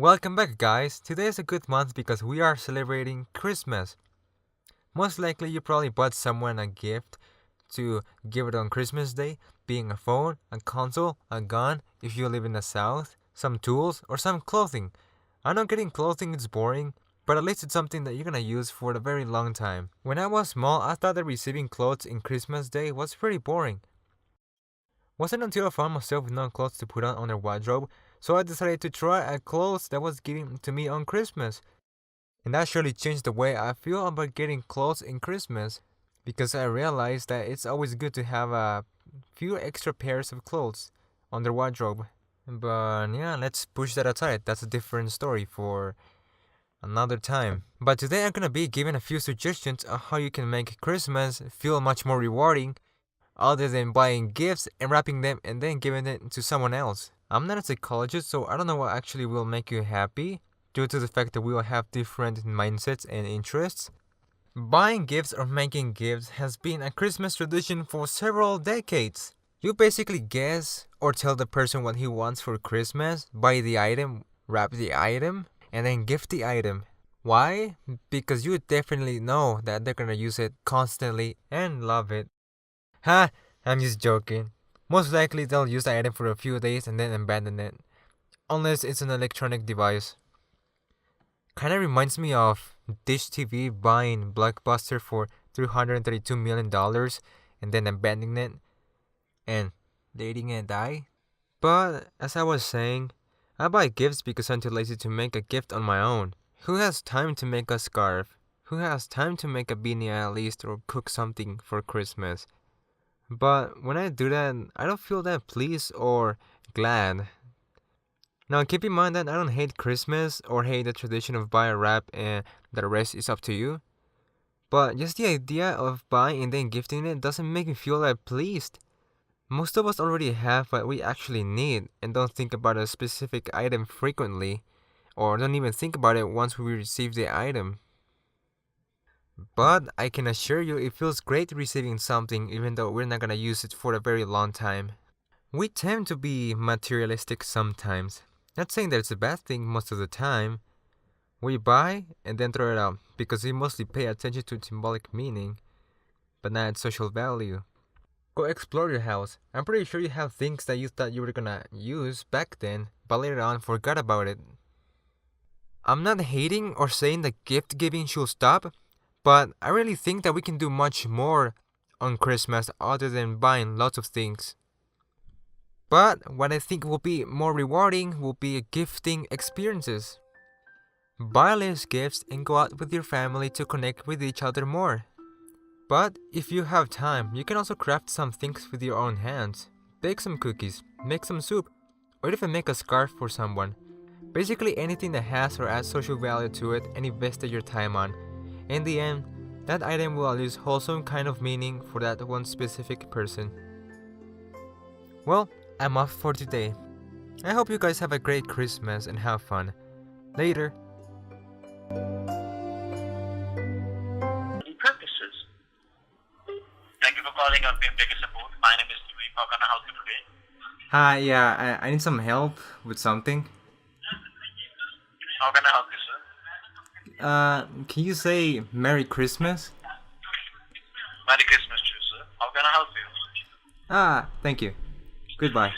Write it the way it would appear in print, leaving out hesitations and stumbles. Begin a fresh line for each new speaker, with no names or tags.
Welcome back, guys. Today is a good month because we are celebrating Christmas. Most likely, you probably bought someone a gift to give it on Christmas Day, being a phone, a console, a gun if you live in the South, some tools, or some clothing. I know getting clothing is boring, but at least it's something that you're gonna use for a very long time. When I was small, I thought that receiving clothes in Christmas Day was pretty boring. Wasn't until I found myself with no clothes to put on their wardrobe, so I decided to try a clothes that was given to me on Christmas. And that surely changed the way I feel about getting clothes in Christmas, because I realized that it's always good to have a few extra pairs of clothes on their wardrobe. But yeah, let's push that aside. That's a different story for another time. But today I'm gonna be giving a few suggestions on how you can make Christmas feel much more rewarding other than buying gifts and wrapping them and then giving it to someone else. I'm not a psychologist, so I don't know what actually will make you happy due to the fact that we all have different mindsets and interests. Buying gifts or making gifts has been a Christmas tradition for several decades. You basically guess or tell the person what he wants for Christmas, buy the item, wrap the item, and then gift the item. Why? Because you definitely know that they're gonna use it constantly and love it. Ha! I'm just joking. Most likely they'll use the item for a few days and then abandon it. Unless it's an electronic device. Kinda reminds me of Dish TV buying Blockbuster for $332 million and then abandoning it and letting it die. But as I was saying, I buy gifts because I'm too lazy to make a gift on my own. Who has time to make a scarf? Who has time to make a beanie at least or cook something for Christmas? But when I do that, I don't feel that pleased or glad. Now keep in mind that I don't hate Christmas or hate the tradition of buy a wrap and the rest is up to you. But just the idea of buying and then gifting it doesn't make me feel that pleased. Most of us already have what we actually need and don't think about a specific item frequently, or don't even think about it once we receive the item. But I can assure you it feels great receiving something even though we're not gonna use it for a very long time. We tend to be materialistic sometimes. Not saying that it's a bad thing most of the time. We buy and then throw it out because we mostly pay attention to symbolic meaning, but not its social value. Go explore your house. I'm pretty sure you have things that you thought you were gonna use back then, but later on forgot about it. I'm not hating or saying that gift giving should stop, but I really think that we can do much more on Christmas other than buying lots of things. But what I think will be more rewarding will be gifting experiences. Buy less gifts and go out with your family to connect with each other more. But if you have time, you can also craft some things with your own hands. Bake some cookies, make some soup, or even make a scarf for someone. Basically anything that has or adds social value to it and invested your time on. In the end, that item will lose wholesome kind of meaning for that one specific person. Well, I'm off for today. I hope you guys have a great Christmas and have fun. Later.
Purposes. Thank you for calling our Pimpega support. My name is Louis. How can I help you today?
Hi, yeah, I need some help with something.
How can I help you, sir?
Can you say Merry Christmas?
Merry Christmas to you, sir. How can I help you?
Thank you. Goodbye.